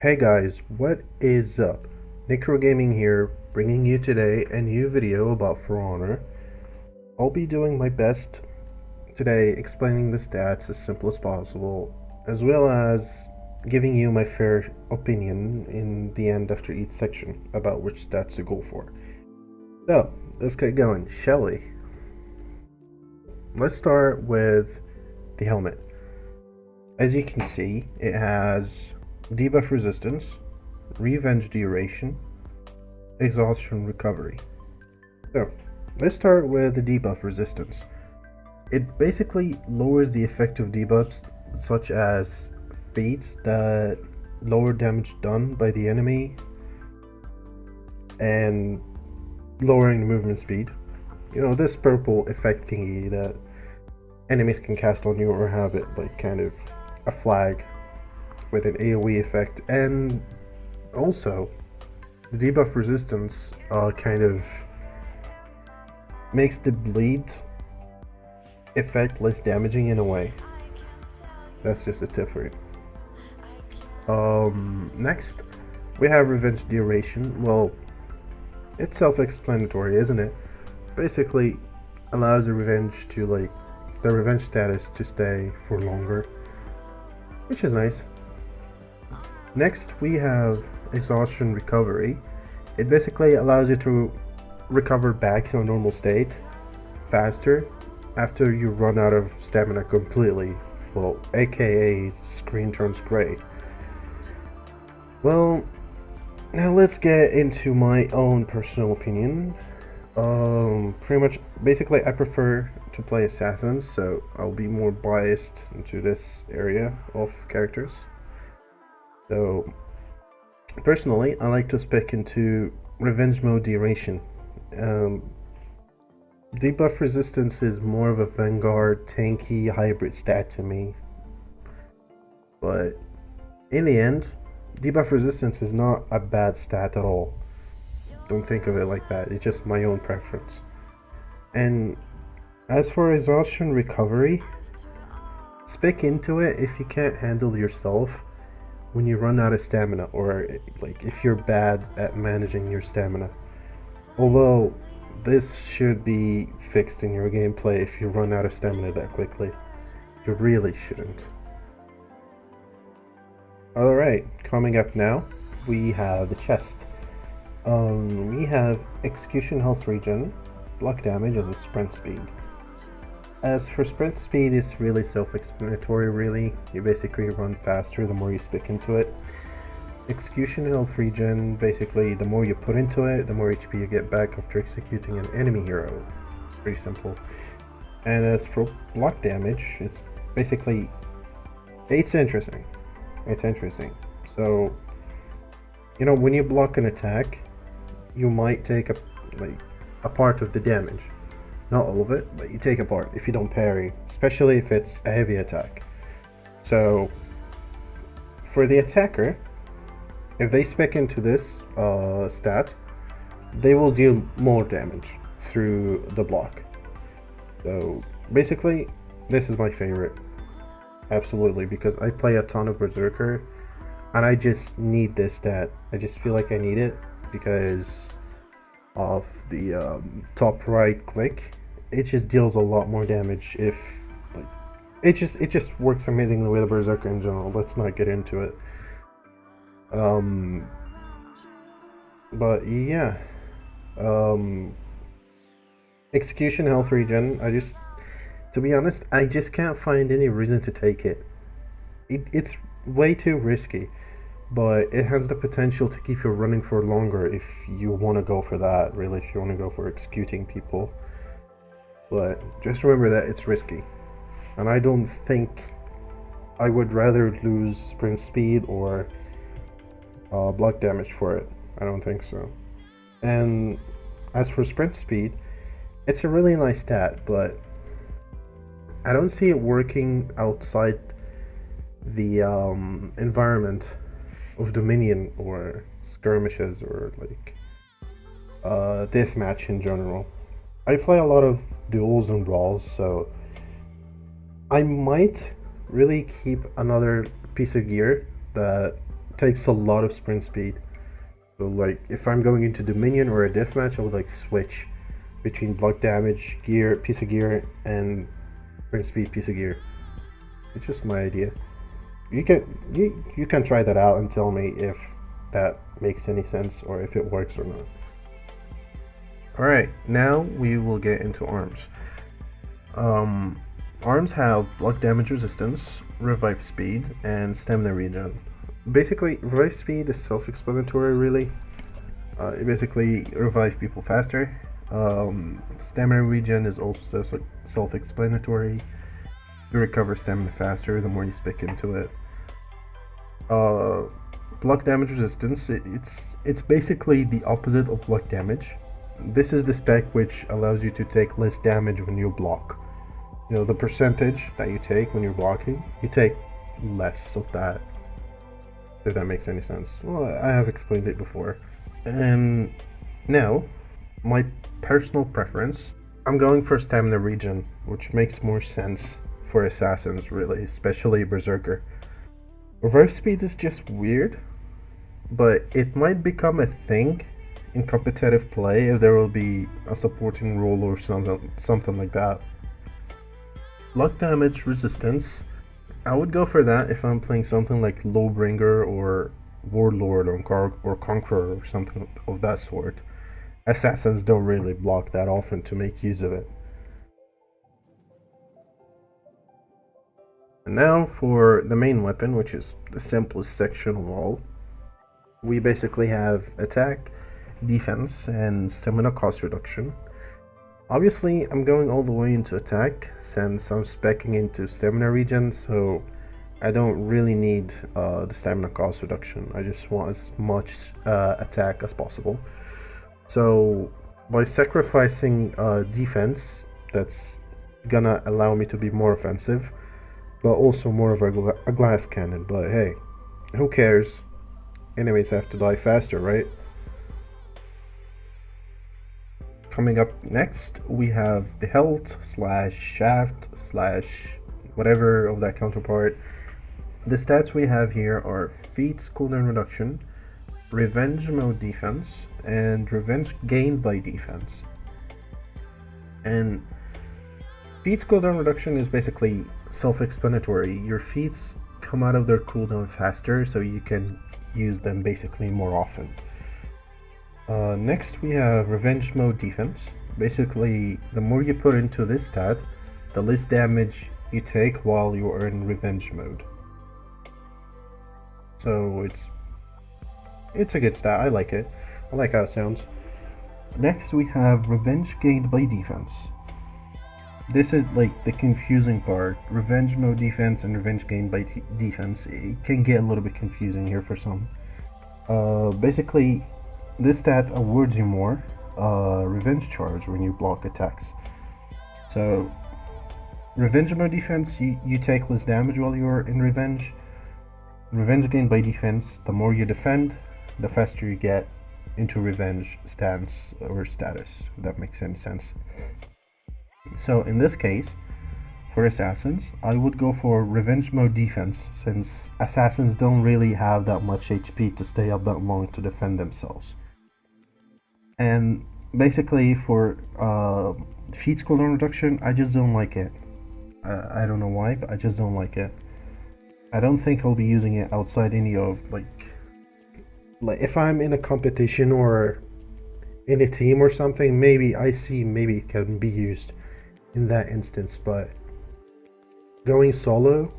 Hey guys, what is up? Necro Gaming here, bringing you today a new video about For Honor. I'll be doing my best today explaining the stats as simple as possible, as well as giving you my fair opinion in the end after each section about which stats to go for. So, let's get going, shall we? Let's start with the helmet. As you can see, it has debuff resistance, revenge duration, exhaustion recovery. So, let's start with the debuff resistance. It basically lowers the effect of debuffs such as fates that lower damage done by the enemy and lowering the movement speed. You know, this purple effect thingy that enemies can cast on you or have it like kind of a flag with an AoE effect, and also the debuff resistance kind of makes the bleed effect less damaging in a way. That's just a tip for you. Next we have revenge duration. Well, it's self-explanatory, isn't it? Basically allows the revenge status to stay for longer, which is nice. Next we have exhaustion recovery. It basically allows you to recover back to a normal state faster after you run out of stamina completely. Well, aka screen turns gray. Well, now let's get into my own personal opinion. Pretty much, basically I prefer to play assassins, so I'll be more biased into this area of characters. So, personally, I like to spec into revenge mode duration. Debuff resistance is more of a vanguard, tanky, hybrid stat to me. But in the end, debuff resistance is not a bad stat at all. Don't think of it like that, it's just my own preference. And as for exhaustion recovery, spec into it if you can't handle yourself when you run out of stamina, or like if you're bad at managing your stamina. Although this should be fixed in your gameplay if you run out of stamina that quickly. You really shouldn't. Alright, coming up now, we have the chest. We have execution health regen, block damage, and sprint speed. As for sprint speed, it's really self-explanatory really. You basically run faster the more you stick into it. Execution health regen, basically the more you put into it, the more HP you get back after executing an enemy hero. It's pretty simple. And as for block damage, it's basically, it's interesting. So, you know, when you block an attack, you might take a part of the damage. Not all of it, but you take a part if you don't parry, especially if it's a heavy attack. So, for the attacker, if they spec into this stat, they will deal more damage through the block. So, basically, this is my favorite. Absolutely, because I play a ton of Berserker, and I just need this stat. I just feel like I need it because of the top right click. It just deals a lot more damage if like it just works amazingly with a Berserker in general. Let's not get into it. But yeah, execution health regen, to be honest, I just can't find any reason to take it. It's way too risky, but it has the potential to keep you running for longer if you want to go for that, really, if you want to go for executing people. But just remember that it's risky, and I don't think I would rather lose sprint speed or block damage for it. I don't think so. And as for sprint speed, it's a really nice stat, but I don't see it working outside the environment of Dominion or skirmishes or like deathmatch in general. I play a lot of duels and brawls, so I might really keep another piece of gear that takes a lot of sprint speed. So like if I'm going into Dominion or a deathmatch, I would like switch between block damage, gear, piece of gear, and sprint speed, piece of gear. It's just my idea. You can try that out and tell me if that makes any sense or if it works or not. Alright, now we will get into arms. Arms have block damage resistance, revive speed, and stamina regen. Basically, revive speed is self-explanatory really. It basically revives people faster. Stamina regen is also self-explanatory. You recover stamina faster the more you stick into it. Block damage resistance, it's basically the opposite of block damage. This is the spec which allows you to take less damage when you block. You know, the percentage that you take when you're blocking, you take less of that. If that makes any sense. Well, I have explained it before. And now, my personal preference, I'm going for stamina regen, which makes more sense for assassins really, especially Berserker. Revive speed is just weird, but it might become a thing in competitive play if there will be a supporting role or something like that. Block damage resistance, I would go for that if I'm playing something like Lowbringer or Warlord or Conqueror or something of that sort. Assassins don't really block that often to make use of it. And now for the main weapon, which is the simplest section of all. We basically have attack, defense, and stamina cost reduction. Obviously, I'm going all the way into attack since I'm speccing into stamina regen, so I don't really need the stamina cost reduction. I just want as much attack as possible. So by sacrificing defense, that's gonna allow me to be more offensive, but also more of a glass cannon. But hey, who cares? Enemies have to die faster, right? Coming up next, we have the health / shaft / whatever of that counterpart. The stats we have here are feats cooldown reduction, revenge mode defense, and revenge gained by defense. And feats cooldown reduction is basically self-explanatory. Your feats come out of their cooldown faster, so you can use them basically more often. Next we have revenge mode defense. Basically, the more you put into this stat, the less damage you take while you are in revenge mode. So it's a good stat. I like it. I like how it sounds. Next we have revenge gained by defense. This is like the confusing part. Revenge mode defense and revenge gained by defense. It can get a little bit confusing here for some. Basically, this stat awards you more revenge charge when you block attacks. So revenge mode defense, you take less damage while you're in revenge. Revenge gained by defense, the more you defend, the faster you get into revenge stance or status, if that makes any sense. So in this case, for assassins, I would go for revenge mode defense, since assassins don't really have that much HP to stay up that long to defend themselves. And basically for feats cooldown reduction, I just don't like it. I don't know why, but I just don't like it. I don't think I'll be using it outside any of like if I'm in a competition or in a team or something, maybe it can be used in that instance, but going solo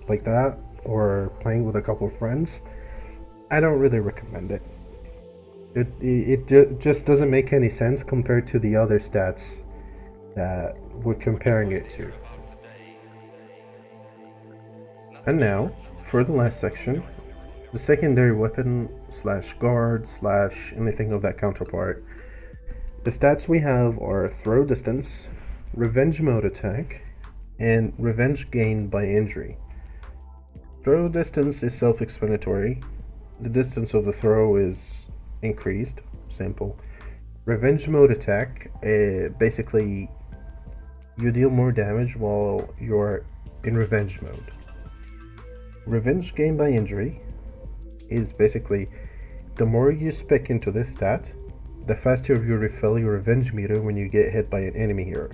like that or playing with a couple of friends, I don't really recommend it. It just doesn't make any sense compared to the other stats that we're comparing it to. And now, for the last section, the secondary weapon / guard / anything of that counterpart. The stats we have are throw distance, revenge mode attack, and revenge gained by injury. Throw distance is self-explanatory. The distance of the throw is increased, simple. Revenge mode attack, basically you deal more damage while you're in revenge mode. Revenge gained by injury, is basically the more you spec into this stat, the faster you refill your revenge meter when you get hit by an enemy hero.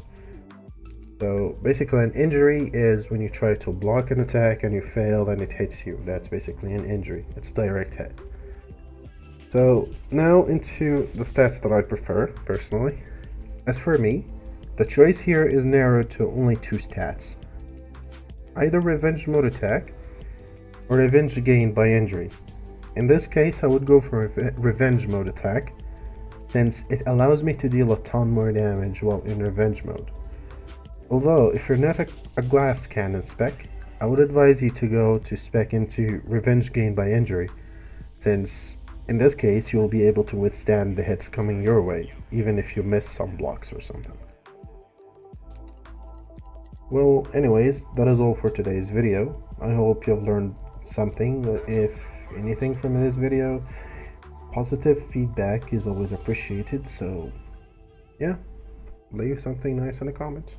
So basically an injury is when you try to block an attack and you fail and it hits you. That's basically an injury. It's direct hit. So now into the stats that I prefer personally. As for me, the choice here is narrowed to only 2 stats. Either revenge mode attack or revenge gained by injury. In this case I would go for revenge mode attack, since it allows me to deal a ton more damage while in revenge mode. Although, if you're not a glass cannon spec, I would advise you to go to spec into revenge gained by injury, since in this case you'll be able to withstand the hits coming your way, even if you miss some blocks or something. Well, anyways, that is all for today's video. I hope you've learned something. If anything from this video, positive feedback is always appreciated, so yeah, leave something nice in the comments.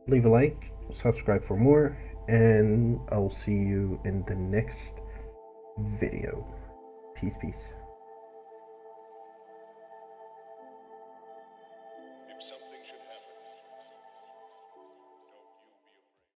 Leave a like, subscribe for more, and I'll see you in the next video. Peace.